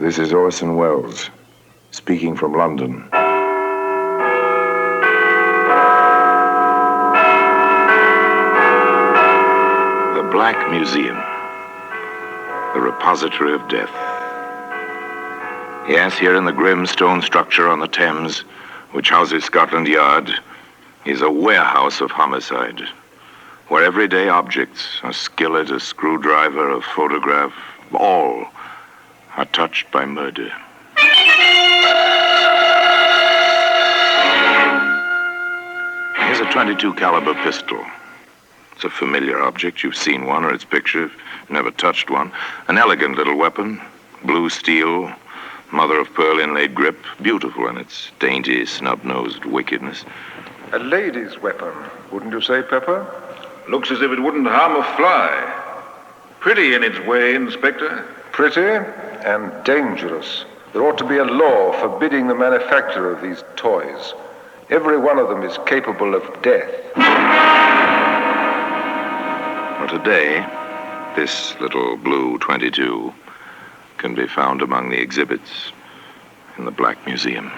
This is Orson Welles, speaking from London. The Black Museum, the repository of death. Yes, here in the grim stone structure on the Thames, which houses Scotland Yard, is a warehouse of homicide, where everyday objects, a skillet, a screwdriver, a photograph, all are touched by murder. Here's a .22 caliber pistol. It's a familiar object. You've seen one or its picture, never touched one. An elegant little weapon, blue steel, mother of pearl inlaid grip, beautiful in its dainty, snub-nosed wickedness. A lady's weapon, wouldn't you say, Pepper? Looks as if it wouldn't harm a fly. Pretty in its way, Inspector. Pretty and dangerous. There ought to be a law forbidding the manufacture of these toys. Every one of them is capable of death. Well, today, this little blue .22 can be found among the exhibits in the Black Museum.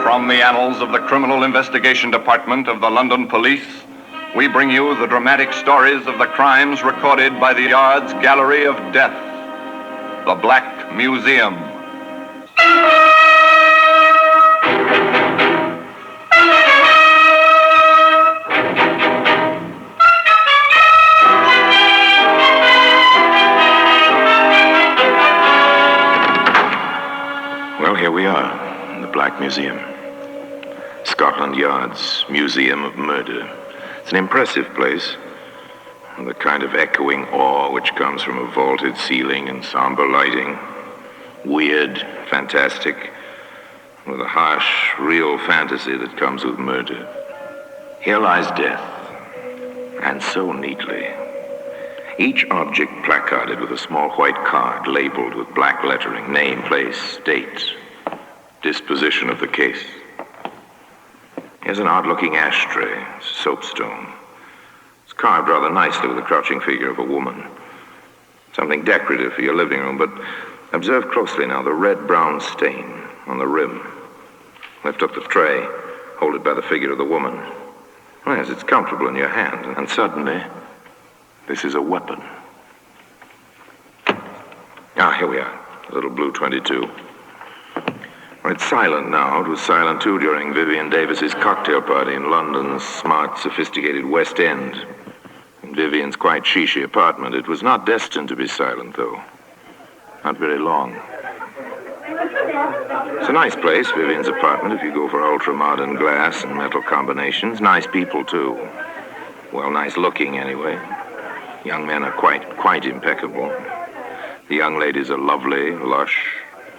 From the annals of the Criminal Investigation Department of the London Police, we bring you the dramatic stories of the crimes recorded by the Yard's Gallery of Death, the Black Museum. Well, here we are in the Black Museum. Scotland Yard's Museum of Murder. It's an impressive place, the kind of echoing awe which comes from a vaulted ceiling and somber lighting. Weird, fantastic, with a harsh, real fantasy that comes with murder. Here lies death, and so neatly. Each object placarded with a small white card labeled with black lettering, name, place, date, disposition of the case. Here's an odd-looking ashtray, soapstone. It's carved rather nicely with the crouching figure of a woman. Something decorative for your living room, but observe closely now the red-brown stain on the rim. Lift up the tray, hold it by the figure of the woman. Well, yes, it's comfortable in your hand, and suddenly, this is a weapon. Ah, here we are, a little blue .22. Well, it's silent now. It was silent, too, during Vivian Davis's cocktail party in London's smart, sophisticated West End. In Vivian's quite chic apartment. It was not destined to be silent, though. Not very long. It's a nice place, Vivian's apartment, if you go for ultra-modern glass and metal combinations. Nice people, too. Well, nice looking, anyway. Young men are quite impeccable. The young ladies are lovely, lush,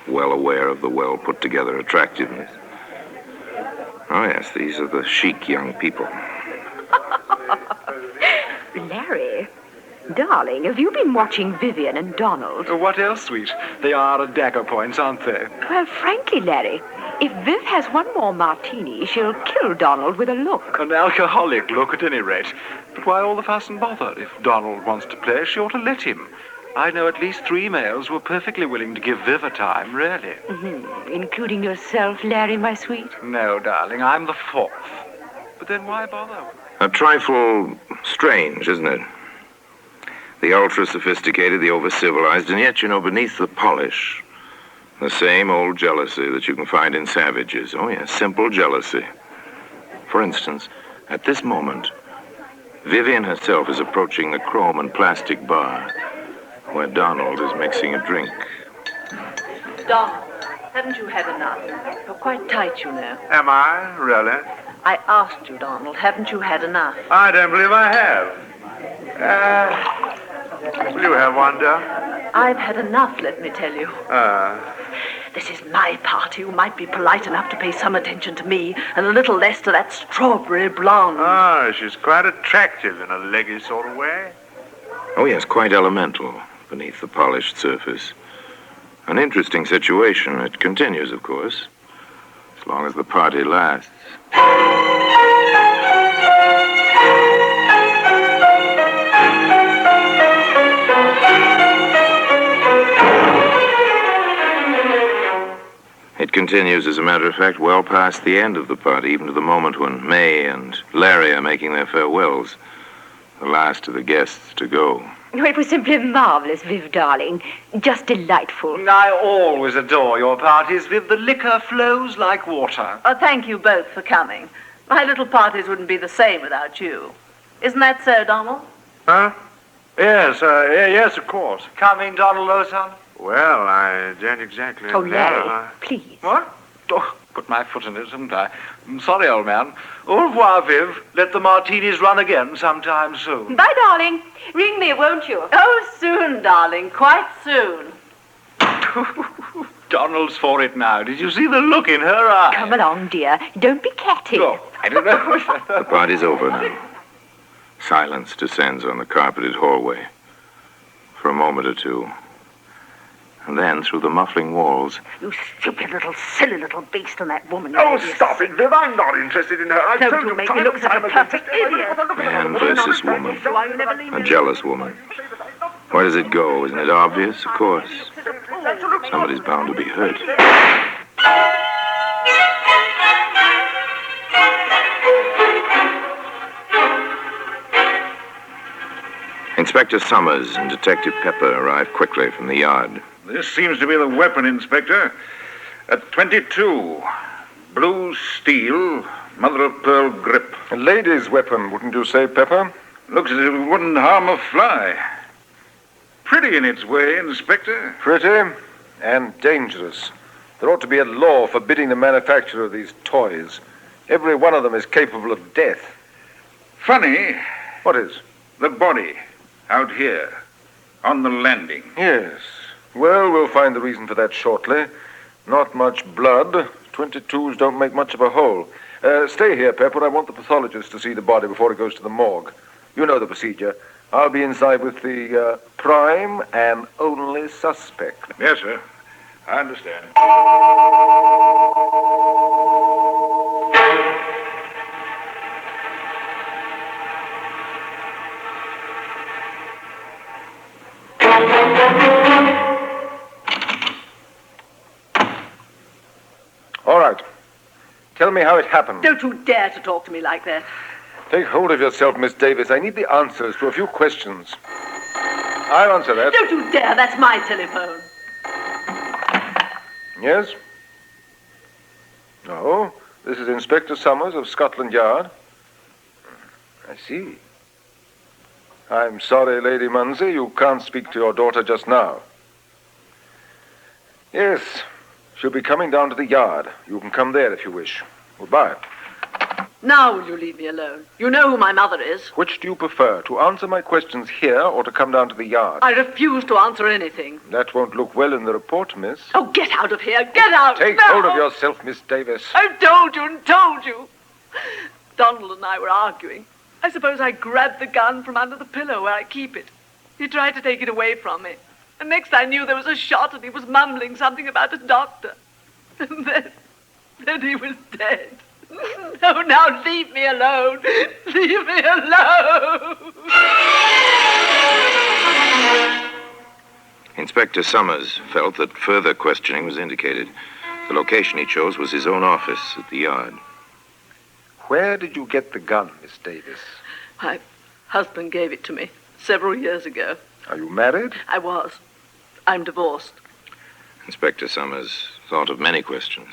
well aware of the well-put-together attractiveness. Oh, yes, these are the chic young people. Larry, darling, have you been watching Vivian and Donald? What else, sweet? They are at dagger points, aren't they? Well, frankly, Larry, if Viv has one more martini, she'll kill Donald with a look. An alcoholic look, at any rate. But why all the fuss and bother? If Donald wants to play, she ought to let him. I know at least 3 males who are perfectly willing to give Viv a time, really. Mm-hmm. Including yourself, Larry, my sweet? No, darling, I'm the 4th. But then why bother? A trifle strange, isn't it? The ultra-sophisticated, the over-civilized, and yet, you know, beneath the polish, the same old jealousy that you can find in savages. Oh, yes, simple jealousy. For instance, at this moment, Vivian herself is approaching the chrome and plastic bar where Donald is mixing a drink. Donald, haven't you had enough? You're quite tight, you know. Am I? Really? I asked you, Donald, haven't you had enough? I don't believe I have. Will you have one, dear? I've had enough, let me tell you. This is my party. You might be polite enough to pay some attention to me and a little less to that strawberry blonde. Oh, she's quite attractive in a leggy sort of way. Oh, yes, quite elemental beneath the polished surface. An interesting situation. It continues, of course, as long as the party lasts. continues, as a matter of fact, well past the end of the party, even to the moment when May and Larry are making their farewells. The last of the guests to go. Oh, it was simply marvelous, Viv, darling. Just delightful. I always adore your parties, Viv. The liquor flows like water. Thank you both for coming. My little parties wouldn't be the same without you. Isn't that so, Donald? Huh? Yes, yes, of course. Coming, Donald Orson? Well, I don't exactly Oh, know. Larry, please. What? Oh, put my foot in it, haven't I? I'm sorry, old man. Au revoir, Viv. Let the martinis run again sometime soon. Bye, darling. Ring me, won't you? Oh, soon, darling. Quite soon. Donald's for it now. Did you see the look in her eye? Come along, dear. Don't be catty. Oh, I don't know. The party's over now. Silence descends on the carpeted hallway. For a moment or two. And then, through the muffling walls... You stupid little, silly little beast on that woman. Oh, stop it, Viv. I'm not interested in her. I've Don't told you you make time me look and such a time again. perfect idiot. Man versus woman. A jealous woman. Where does it go? Isn't it obvious? Of course. Somebody's bound to be hurt. Inspector Summers and Detective Pepper arrive quickly from the yard. This seems to be the weapon, Inspector. A .22. Blue steel, mother-of-pearl grip. A lady's weapon, wouldn't you say, Pepper? Looks as if it wouldn't harm a fly. Pretty in its way, Inspector. Pretty and dangerous. There ought to be a law forbidding the manufacture of these toys. Every one of them is capable of death. Funny, What is? the body out here on the landing. Yes. Well, we'll find the reason for that shortly. Not much blood. 22s don't make much of a hole. Stay here, Pepper. I want the pathologist to see the body before it goes to the morgue. You know the procedure. I'll be inside with the prime and only suspect. Yes, sir. I understand. All right. Tell me how it happened. Don't you dare to talk to me like that. Take hold of yourself, Miss Davis. I need the answers to a few questions. I'll answer that. Don't you dare. That's my telephone. Yes? No. This is Inspector Summers of Scotland Yard. I see. I'm sorry, Lady Munsey, you can't speak to your daughter just now. Yes, she'll be coming down to the yard. You can come there if you wish. Goodbye. Now will you leave me alone? You know who my mother is. Which do you prefer, to answer my questions here or to come down to the yard? I refuse to answer anything. That won't look well in the report, miss. Oh, get out of here. Get out. Take now. hold of yourself, Miss Davis. I've told you and told you. Donald and I were arguing. I suppose I grabbed the gun from under the pillow where I keep it. He tried to take it away from me. And next I knew there was a shot and he was mumbling something about a doctor. And then he was dead. Oh, now leave me alone. Leave me alone. Inspector Summers felt that further questioning was indicated. The location he chose was his own office at the yard. Where did you get the gun, Miss Davis? My husband gave it to me several years ago. Are you married? I was. I'm divorced. Inspector Summers thought of many questions.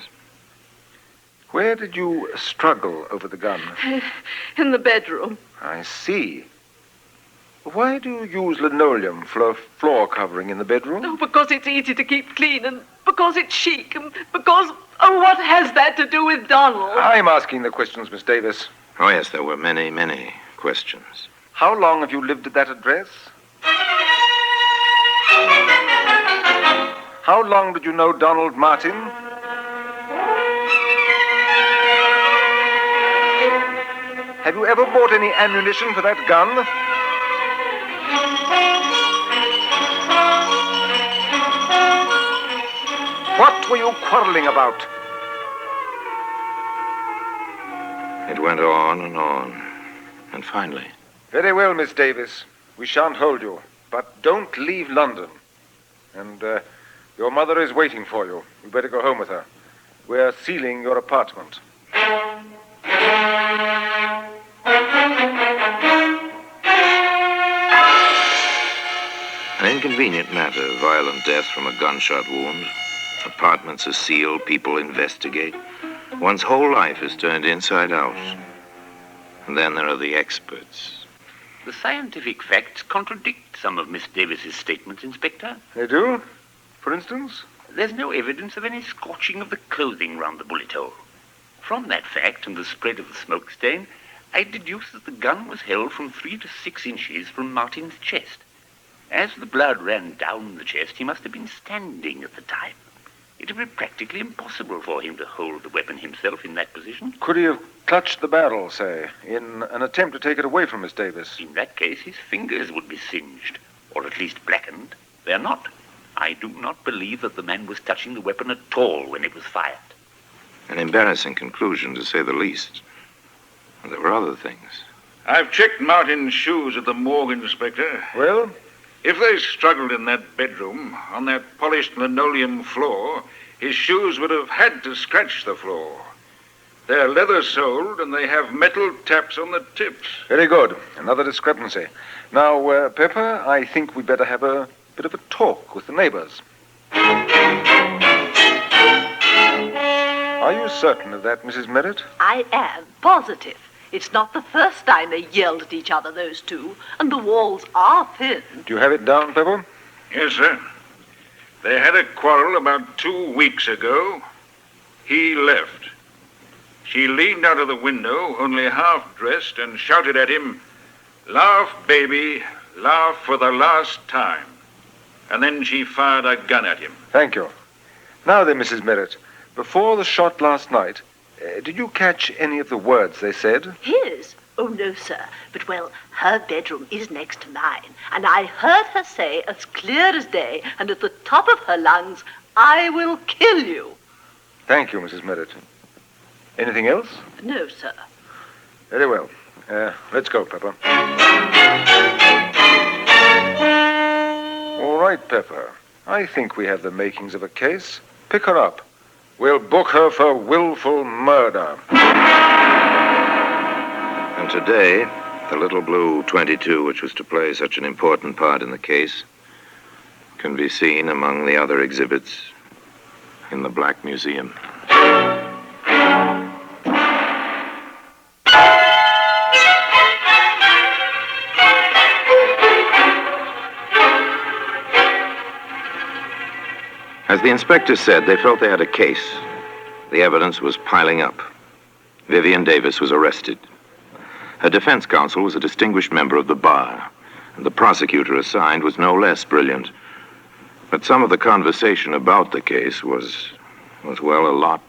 Where did you struggle over the gun? In the bedroom. I see. Why do you use linoleum for a floor covering in the bedroom? Oh, because it's easy to keep clean and because it's chic and because... Oh, what has that to do with Donald? I'm asking the questions, Miss Davis. Oh, yes, there were many, many questions. How long have you lived at that address? How long did you know Donald Martin? Have you ever bought any ammunition for that gun? What were you quarreling about? It went on and on. And finally... Very well, Miss Davis. We shan't hold you. But don't leave London. And your mother is waiting for you. You better go home with her. We're sealing your apartment. An inconvenient matter, violent death from a gunshot wound. Apartments are sealed, people investigate. One's whole life is turned inside out. And then there are the experts. The scientific facts contradict some of Miss Davis's statements, Inspector. They do? For instance? There's no evidence of any scorching of the clothing round the bullet hole. From that fact and the spread of the smoke stain, I deduce that the gun was held from 3 to 6 inches from Martin's chest. As the blood ran down the chest, he must have been standing at the time. It would be practically impossible for him to hold the weapon himself in that position. Could he have clutched the barrel, say, in an attempt to take it away from Miss Davis? In that case, his fingers would be singed, or at least blackened. They're not. I do not believe that the man was touching the weapon at all when it was fired. An embarrassing conclusion, to say the least. And there were other things. I've checked Martin's shoes at the morgue, Inspector. Well? If they struggled in that bedroom, on that polished linoleum floor, his shoes would have had to scratch the floor. They're leather-soled, and they have metal taps on the tips. Very good. Another discrepancy. Now, Pepper, I think we'd better have a bit of a talk with the neighbors. Are you certain of that, Mrs. Merritt? I am positive. It's not the first time they yelled at each other, those two, and the walls are thin. Do you have it down, Pepper? Yes, sir. They had a quarrel about 2 weeks ago. He left. She leaned out of the window, only half-dressed, and shouted at him, "Laugh, baby, laugh for the last time." And then she fired a gun at him. Thank you. Now then, Mrs. Merritt, before the shot last night, did you catch any of the words they said? His? Oh, no, sir. But, well, her bedroom is next to mine, and I heard her say as clear as day and at the top of her lungs, "I will kill you." Thank you, Mrs. Merritt. Anything else? No, sir. Very well. Let's go, Pepper. All right, Pepper. I think we have the makings of a case. Pick her up. We'll book her for willful murder. And today, the little blue 22, which was to play such an important part in the case, can be seen among the other exhibits in the Black Museum. As the inspector said, they felt they had a case. The evidence was piling up. Vivian Davis was arrested. Her defense counsel was a distinguished member of the bar, and the prosecutor assigned was no less brilliant. But some of the conversation about the case was, well, a lot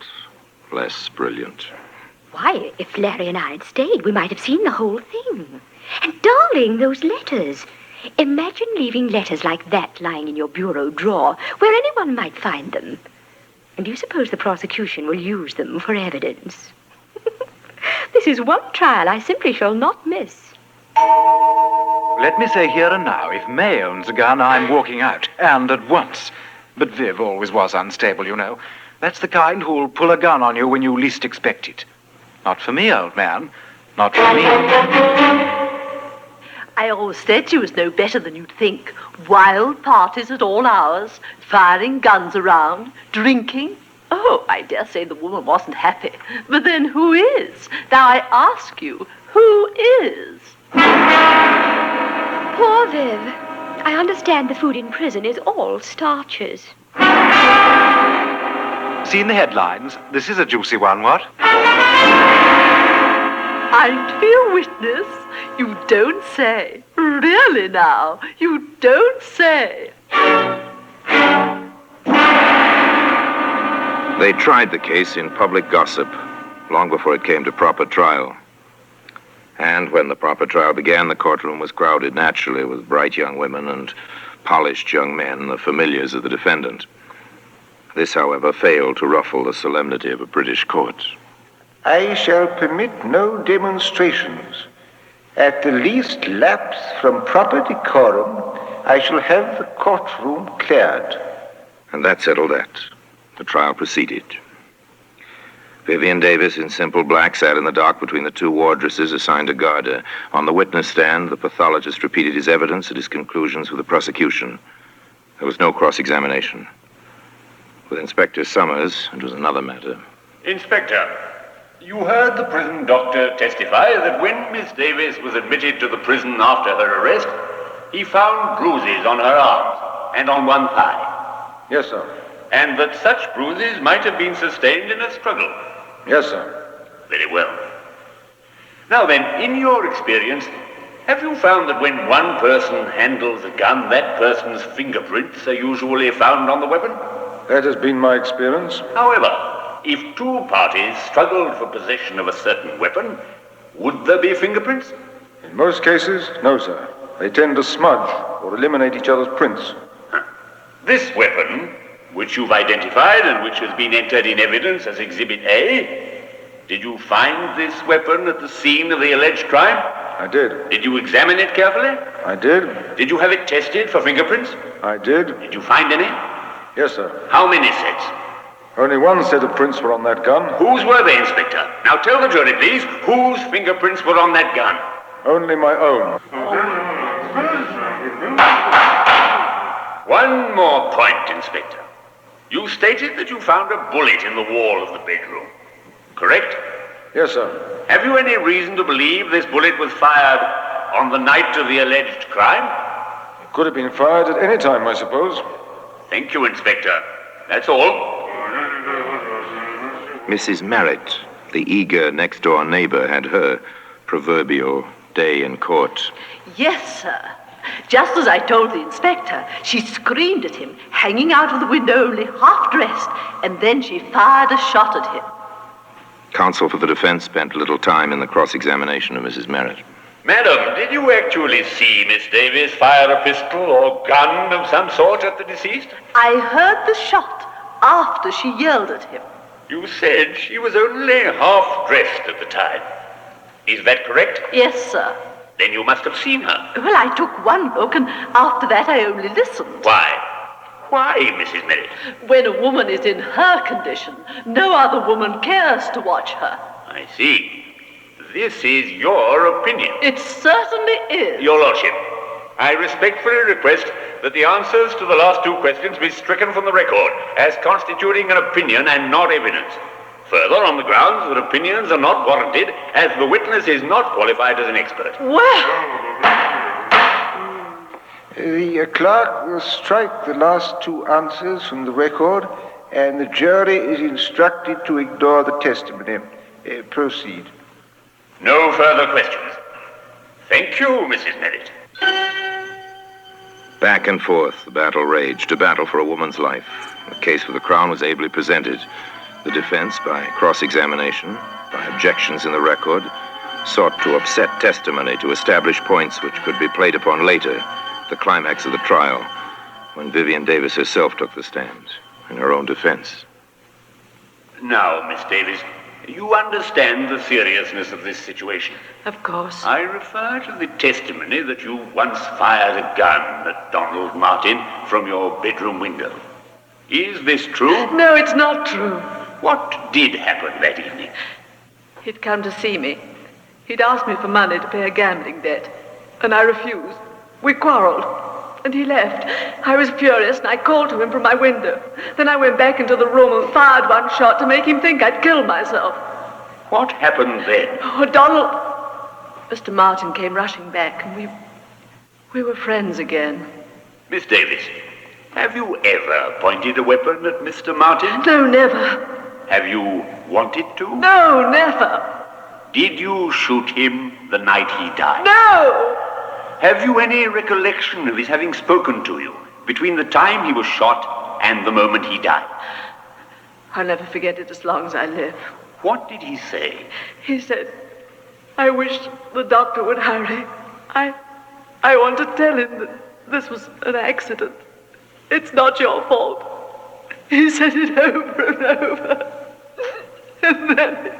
less brilliant. Why, if Larry and I had stayed, we might have seen the whole thing. And darling, those letters. Imagine leaving letters like that lying in your bureau drawer, where anyone might find them. And do you suppose the prosecution will use them for evidence? This is one trial I simply shall not miss. Let me say here and now, if May owns a gun, I'm walking out, and at once. But Viv always was unstable, you know. That's the kind who'll pull a gun on you when you least expect it. Not for me, old man. Not for me. I always said she was no better than you'd think. Wild parties at all hours, firing guns around, drinking. Oh, I dare say the woman wasn't happy. But then who is? Now I ask you, who is? Poor Viv. I understand the food in prison is all starches. Seen the headlines? This is a juicy one, what? I'm to be a witness? You don't say. Really now? You don't say. They tried the case in public gossip long before it came to proper trial. And when the proper trial began, the courtroom was crowded naturally with bright young women and polished young men, the familiars of the defendant. This, however, failed to ruffle the solemnity of a British court. I shall permit no demonstrations. At the least lapse from proper decorum, I shall have the courtroom cleared. And that settled that. The trial proceeded. Vivian Davis, in simple black, sat in the dock between the two wardresses assigned to guard her. On the witness stand, the pathologist repeated his evidence and his conclusions with the prosecution. There was no cross-examination. With Inspector Summers, it was another matter. Inspector, you heard the prison doctor testify that when Miss Davis was admitted to the prison after her arrest, he found bruises on her arms and on one thigh. Yes, sir. And that such bruises might have been sustained in a struggle. Yes, sir. Very well. Now then, in your experience, have you found that when one person handles a gun, that person's fingerprints are usually found on the weapon? That has been my experience. However, if two parties struggled for possession of a certain weapon, would there be fingerprints? In most cases, no, sir. They tend to smudge or eliminate each other's prints. This weapon, which you've identified and which has been entered in evidence as Exhibit A, did you find this weapon at the scene of the alleged crime? I did. Did you examine it carefully? I did. Did you have it tested for fingerprints? I did. Did you find any? Yes, sir. How many sets? Only one set of prints were on that gun. Whose were they, Inspector? Now tell the jury, please, whose fingerprints were on that gun? Only my own. One more point, Inspector. You stated that you found a bullet in the wall of the bedroom, correct? Yes, sir. Have you any reason to believe this bullet was fired on the night of the alleged crime? It could have been fired at any time, I suppose. Thank you, Inspector. That's all. Mrs. Merritt, the eager next-door neighbor, had her proverbial day in court. Yes, sir. Just as I told the inspector, she screamed at him, hanging out of the window only half-dressed, and then she fired a shot at him. Counsel for the defense spent little time in the cross-examination of Mrs. Merritt. Madam, did you actually see Miss Davis fire a pistol or gun of some sort at the deceased? I heard the shot after she yelled at him. You said she was only half-dressed at the time. Is that correct? Yes, sir. Then you must have seen her. Well, I took one look, and after that I only listened. Why? Why, Mrs. Merritt? When a woman is in her condition, no other woman cares to watch her. I see. This is your opinion. It certainly is. Your Lordship, I respectfully request that the answers to the last two questions be stricken from the record as constituting an opinion and not evidence. Further, on the grounds that opinions are not warranted, as the witness is not qualified as an expert. Well, The clerk will strike the last two answers from the record, and the jury is instructed to ignore the testimony. Proceed. No further questions. Thank you, Mrs. Merritt. Back and forth, the battle raged, a battle for a woman's life. The case for the Crown was ably presented. The defense, by cross-examination, by objections in the record, sought to upset testimony to establish points which could be played upon later, the climax of the trial, when Vivian Davis herself took the stand in her own defense. Now, Miss Davis, you understand the seriousness of this situation. of course. I refer to the testimony that you once fired a gun at Donald Martin from your bedroom window. Is this true? No, it's not true. What did happen that evening? He'd come to see me. He'd asked me for money to pay a gambling debt, and I refused. We quarreled, and he left. I was furious, and I called to him from my window. Then I went back into the room and fired one shot to make him think I'd killed myself. What happened then? Oh, Donald... Mr. Martin came rushing back, and we were friends again. Miss Davis, have you ever pointed a weapon at Mr. Martin? No, never. Have you wanted to? No, never. Did you shoot him the night he died? No! Have you any recollection of his having spoken to you between the time he was shot and the moment he died? I'll never forget it as long as I live. What did he say? He said, I wish the doctor would hurry. I want to tell him that this was an accident. It's not your fault. He said it over and over. And then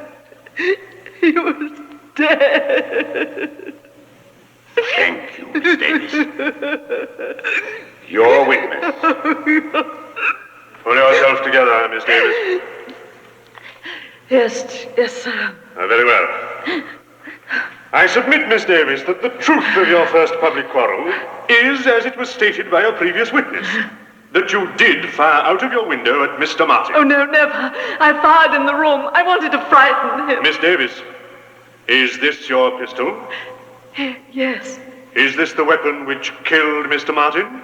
he was dead. Thank you, Miss Davis. Your witness. Pull yourself together, Miss Davis. Yes, Yes, sir. Very well. I submit, Miss Davis, that the truth of your first public quarrel is, as it was stated by a previous witness, that you did fire out of your window at Mr. Martin. Oh, no, never. I fired in the room. I wanted to frighten him. Miss Davis, is this your pistol? Yes. Is this the weapon which killed Mr. Martin?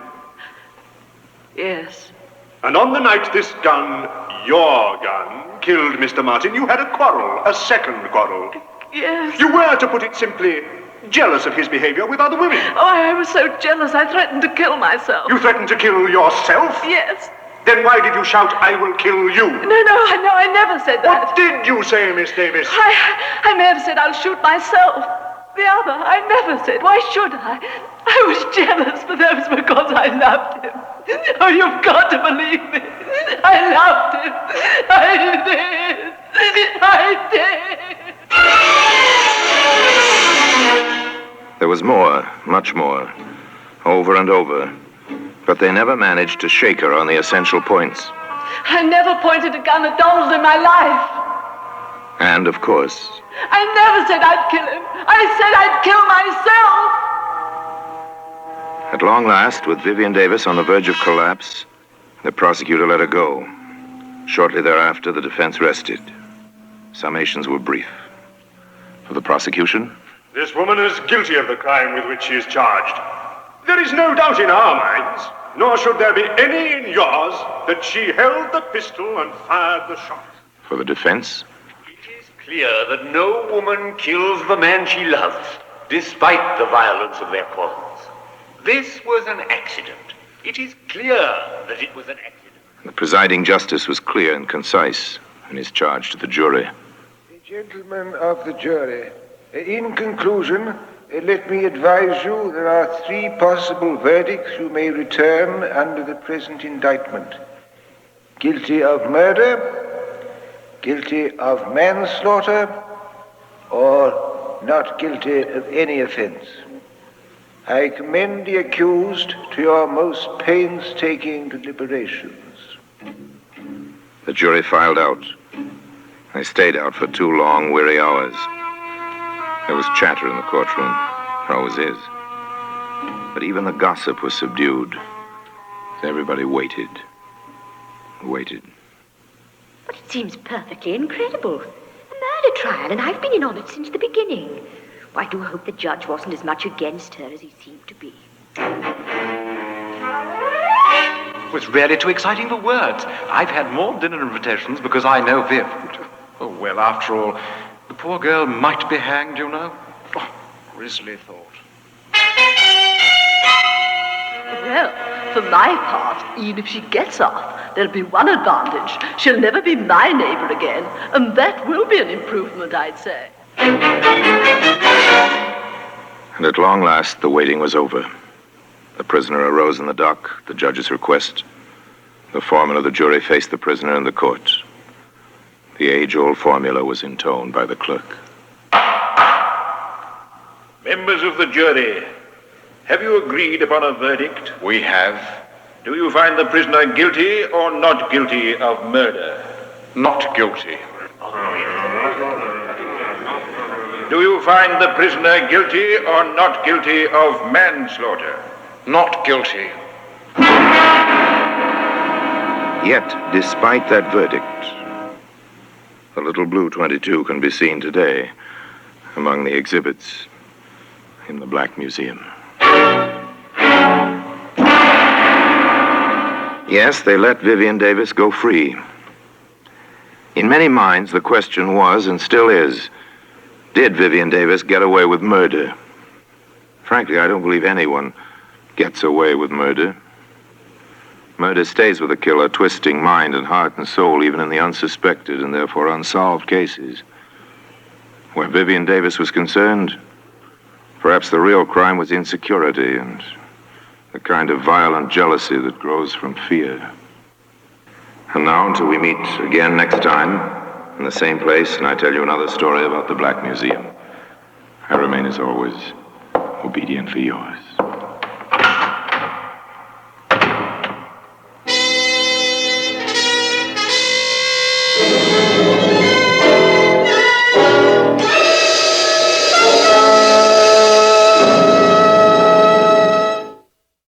Yes. And on the night this gun, your gun, killed Mr. Martin, you had a quarrel, a second quarrel. Yes. You were, to put it simply, jealous of his behavior with other women. Oh, I was so jealous, I threatened to kill myself. You threatened to kill yourself? Yes. Then why did you shout, "I will kill you"? No, I never said that. What did you say, Miss Davis? I may have said I'll shoot myself. The other, I never said. Why should I? I was jealous, but that was because I loved him. Oh, you've got to believe me. I loved him. I did. There was more, much more, over and over, but they never managed to shake her on the essential points. I never pointed a gun at Donald in my life. And, of course, I never said I'd kill him. I said I'd kill myself. at long last, with Vivian Davis on the verge of collapse, the prosecutor let her go. Shortly thereafter, the defense rested. Summations were brief. For the prosecution, This woman is guilty of the crime with which she is charged. There is no doubt in our minds, nor should there be any in yours, that she held the pistol and fired the shot. for the defense, It is clear that no woman kills the man she loves, despite the violence of their quarrels. This was an accident. It is clear that it was an accident. the presiding justice was clear and concise in his charge to the jury. Gentlemen of the jury, in conclusion, let me advise you there are 3 possible verdicts you may return under the present indictment. Guilty of murder, guilty of manslaughter, or not guilty of any offense. I commend the accused to your most painstaking deliberations. The jury filed out. They stayed out for 2 long, weary hours. There was chatter in the courtroom. There always is. But even the gossip was subdued. Everybody waited. Waited. But it seems perfectly incredible. A murder trial, and I've been in on it since the beginning. Well, I do hope the judge wasn't as much against her as he seemed to be. It was really too exciting for words. I've had more dinner invitations because I know Viv. Oh, well, after all, the poor girl might be hanged, you know. Oh, grisly thought. Well, for my part, even if she gets off, there'll be one advantage. She'll never be my neighbor again, and that will be an improvement, I'd say. And at long last, the waiting was over. The prisoner arose in the dock, at the judge's request. The foreman of the jury faced the prisoner in the court. The age-old formula was intoned by the clerk. Members of the jury, have you agreed upon a verdict? We have. Do you find the prisoner guilty or not guilty of murder? Not guilty. Do you find the prisoner guilty or not guilty of manslaughter? Not guilty. Yet, despite that verdict, the little blue 22 can be seen today among the exhibits in the Black Museum. Yes, they let Vivian Davis go free. In many minds, the question was, and still is, did Vivian Davis get away with murder? Frankly, I don't believe anyone gets away with murder. Murder stays with a killer, twisting mind and heart and soul, even in the unsuspected and therefore unsolved cases. Where Vivian Davis was concerned, perhaps the real crime was insecurity and the kind of violent jealousy that grows from fear. And now, until we meet again next time, in the same place, and I tell you another story about the Black Museum, I remain, as always, obediently yours.